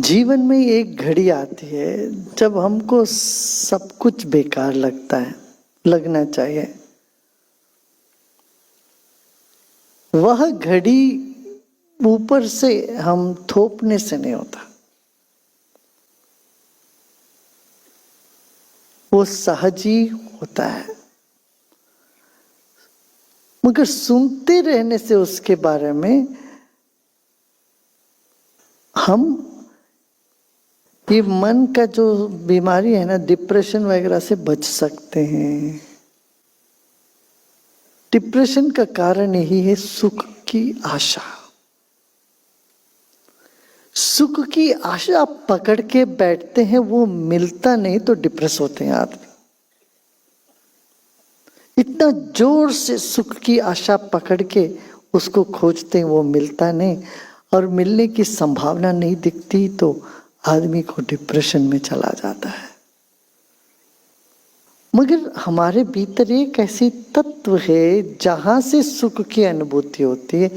जीवन में एक घड़ी आती है जब हमको सब कुछ बेकार लगता है, लगना चाहिए। वह घड़ी ऊपर से हम थोपने से नहीं होता, वो सहज ही होता है। मगर सुनते रहने से उसके बारे में हम ये मन का जो बीमारी है ना, डिप्रेशन वगैरह से बच सकते हैं। डिप्रेशन का कारण यही है सुख की आशा। सुख की आशा पकड़ के बैठते हैं, वो मिलता नहीं तो डिप्रेस होते हैं आदमी। इतना जोर से सुख की आशा पकड़ के उसको खोजते हैं, वो मिलता नहीं, और मिलने की संभावना नहीं दिखती तो आदमी को डिप्रेशन में चला जाता है। मगर हमारे भीतर एक ऐसी तत्व है जहां से सुख की अनुभूति होती है,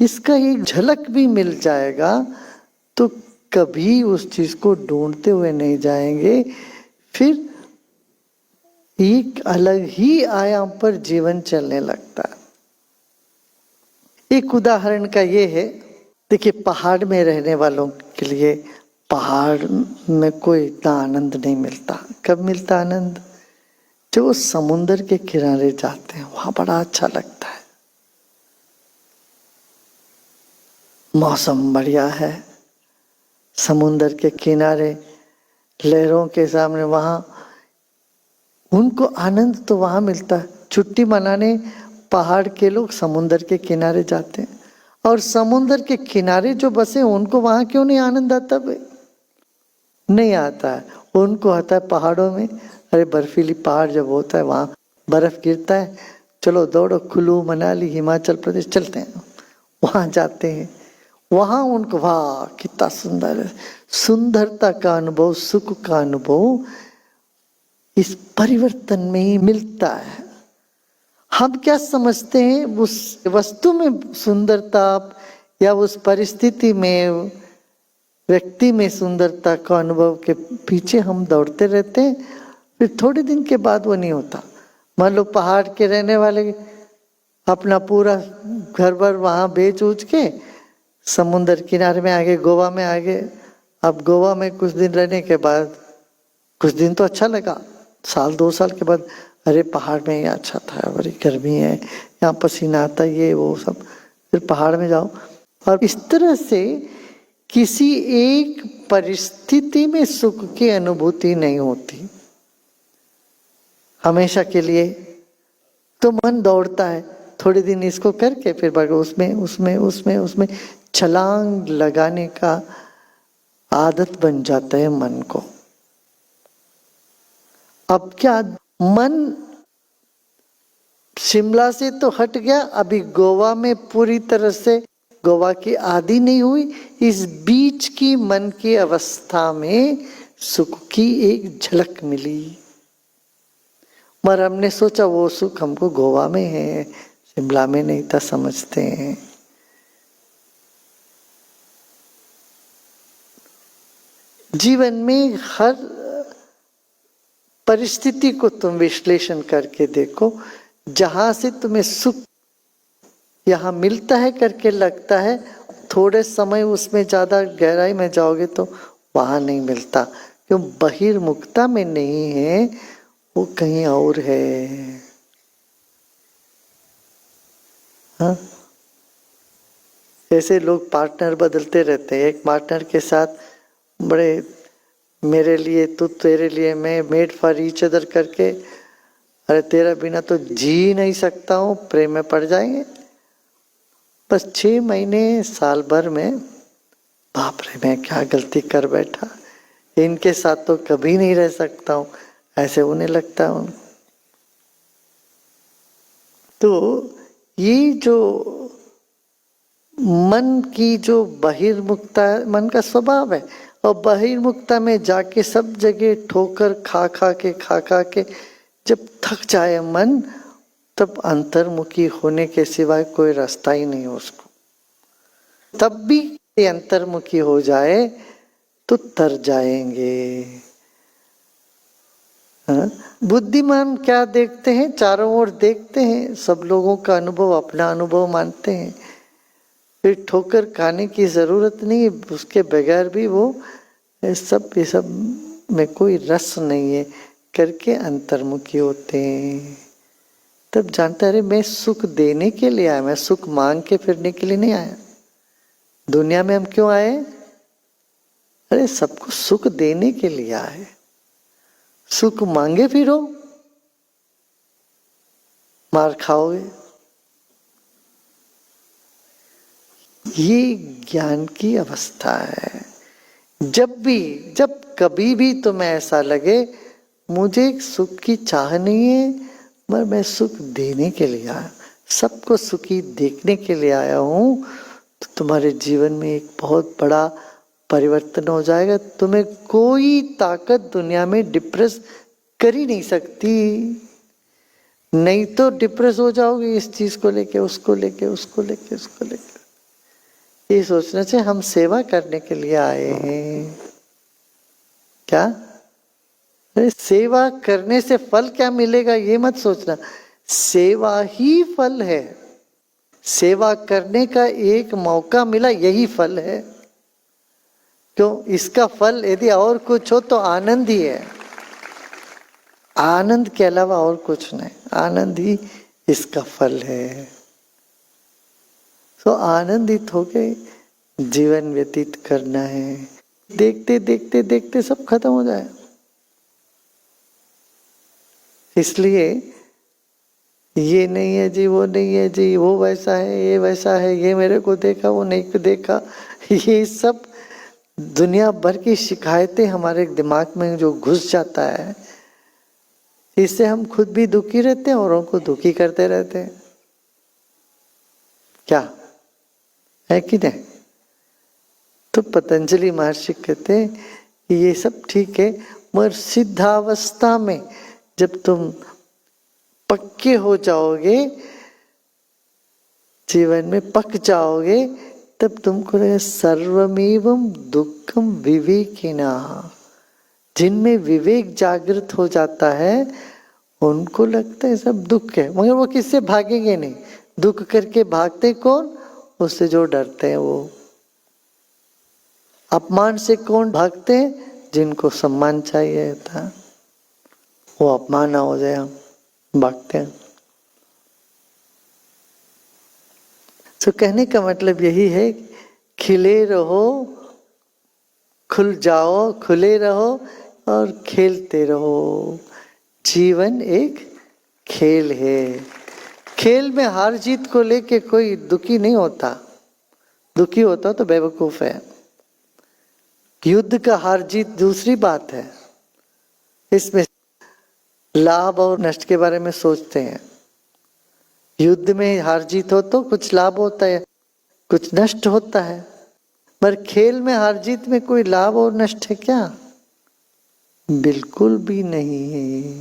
इसका एक झलक भी मिल जाएगा तो कभी उस चीज को ढूंढते हुए नहीं जाएंगे। फिर एक अलग ही आयाम पर जीवन चलने लगता है। एक उदाहरण का ये है, देखिए पहाड़ में रहने वालों के लिए पहाड़ में कोई इतना आनंद नहीं मिलता। कब मिलता आनंद? जब वो समुद्र के किनारे जाते हैं, वहां बड़ा अच्छा लगता है। मौसम बढ़िया है, समुद्र के किनारे लहरों के सामने, वहां उनको आनंद तो वहां मिलता है। छुट्टी मनाने पहाड़ के लोग समुद्र के किनारे जाते हैं, और समुद्र के किनारे जो बसे उनको वहां क्यों नहीं आनंद आता भाई? नहीं आता है। उनको आता है पहाड़ों में। अरे बर्फीली पहाड़ जब होता है, वहां बर्फ गिरता है, चलो दौड़ो, कुल्लू मनाली हिमाचल प्रदेश चलते हैं, वहां जाते हैं। वहां उनको वाह कितना सुंदर है, सुंदरता का अनुभव, सुख का अनुभव इस परिवर्तन में ही मिलता है। हम क्या समझते हैं उस वस्तु में सुंदरता या उस परिस्थिति में, व्यक्ति में सुंदरता का अनुभव के पीछे हम दौड़ते रहते हैं, फिर थोड़े दिन के बाद वो नहीं होता। मान लो पहाड़ के रहने वाले अपना पूरा घर भर वहां बेच उच के समुद्र किनारे में आ गए, गोवा में आ गए। अब गोवा में कुछ दिन रहने के बाद, कुछ दिन तो अच्छा लगा, साल 2 साल के बाद अरे पहाड़ में ये अच्छा था, बड़ी गर्मी है, यहाँ पसीना आता, ये वो सब, फिर पहाड़ में जाओ। और इस तरह से किसी एक परिस्थिति में सुख की अनुभूति नहीं होती हमेशा के लिए। तो मन दौड़ता है, थोड़े दिन इसको करके फिर उसमें उसमें उसमें उसमें छलांग लगाने का आदत बन जाता है मन को। अब क्या, मन शिमला से तो हट गया, अभी गोवा में पूरी तरह से गोवा की आदि नहीं हुई। इस बीच की मन की अवस्था में सुख की एक झलक मिली, मगर हमने सोचा वो सुख हमको गोवा में है, शिमला में नहीं था, समझते हैं। जीवन में हर परिस्थिति को तुम विश्लेषण करके देखो, जहां से तुम्हें सुख यहां मिलता है करके लगता है, थोड़े समय उसमें ज्यादा गहराई में जाओगे तो वहां नहीं मिलता। क्यों? बहिर्मुखता में नहीं है, वो कहीं और है। हाँ, ऐसे लोग पार्टनर बदलते रहते हैं। एक पार्टनर के साथ बड़े मेरे लिए तू, तेरे लिए मैं, मेड फॉर ईच अदर करके, अरे तेरा बिना तो जी नहीं सकता हूँ, प्रेम में पड़ जाएंगे। बस 6 महीने साल भर में बाप रे मैं क्या गलती कर बैठा, इनके साथ तो कभी नहीं रह सकता हूँ, ऐसे उन्हें लगता है। तो ये जो मन की जो बहिर्मुखता, मन का स्वभाव है, और बहिर्मुखता में जाके सब जगह ठोकर खा खा के जब थक जाए मन, तब अंतर्मुखी होने के सिवाय कोई रास्ता ही नहीं हो उसको। तब भी अंतर्मुखी हो जाए तो तर जाएंगे। हाँ? बुद्धिमान क्या देखते हैं, चारों ओर देखते हैं, सब लोगों का अनुभव अपना अनुभव मानते हैं, फिर ठोकर खाने की जरूरत नहीं, उसके बगैर भी वो ये सब में कोई रस नहीं है करके अंतर्मुखी होते हैं। तब जानता है, अरे मैं सुख देने के लिए आया, मैं सुख मांग के फिरने के लिए नहीं आया। दुनिया में हम क्यों आए? अरे सबको सुख देने के लिए आए। सुख मांगे फिरो, मार खाओगे। ये ज्ञान की अवस्था है। जब कभी भी तुम्हें ऐसा लगे मुझे सुख की चाह नहीं है, मगर मैं सुख देने के लिए आया, सबको सुखी देखने के लिए आया हूं, तो तुम्हारे जीवन में एक बहुत बड़ा परिवर्तन हो जाएगा। तुम्हें कोई ताकत दुनिया में डिप्रेस कर ही नहीं सकती। नहीं तो डिप्रेस हो जाओगे इस चीज को लेके, उसको लेके, उसको लेके, उसको लेके। ये सोचना चाहिए हम सेवा करने के लिए आए हैं। क्या? अरे सेवा करने से फल क्या मिलेगा ये मत सोचना, सेवा ही फल है। सेवा करने का एक मौका मिला, यही फल है। क्यों? इसका फल यदि और कुछ हो तो आनंद ही है, आनंद के अलावा और कुछ नहीं, आनंद ही इसका फल है। तो आनंदित होके जीवन व्यतीत करना है। देखते देखते देखते सब खत्म हो जाए। इसलिए ये नहीं है जी, वो नहीं है जी, वो वैसा है, ये वैसा है, ये मेरे को देखा, वो नहीं देखा, ये सब दुनिया भर की शिकायतें हमारे दिमाग में जो घुस जाता है, इससे हम खुद भी दुखी रहते हैं, औरों को दुखी करते रहते हैं। क्या है कि नहीं? तो पतंजलि महर्षि कहते हैं कि ये सब ठीक है, मगर सिद्धावस्था में जब तुम पक्के हो जाओगे, जीवन में पक जाओगे, तब तुमको लगेगा सर्वमेवं दुखम विवेकिना। जिनमें विवेक जागृत हो जाता है उनको लगता है सब दुख है, मगर वो किससे भागेंगे नहीं। दुख करके भागते कौन? उससे जो डरते हैं वो। अपमान से कौन भागते हैं? जिनको सम्मान चाहिए था, वो अपमान ना हो जाए, हम भागते हैं। तो कहने का मतलब यही है, खिले रहो, खुल जाओ, खुले रहो और खेलते रहो। जीवन एक खेल है। खेल में हार जीत को लेके कोई दुखी नहीं होता, दुखी होता तो बेवकूफ है। युद्ध का हार जीत दूसरी बात है, इसमें लाभ और नष्ट के बारे में सोचते हैं। युद्ध में हार जीत हो तो कुछ लाभ होता है, कुछ नष्ट होता है, पर खेल में हार जीत में कोई लाभ और नष्ट है क्या? बिल्कुल भी नहीं है।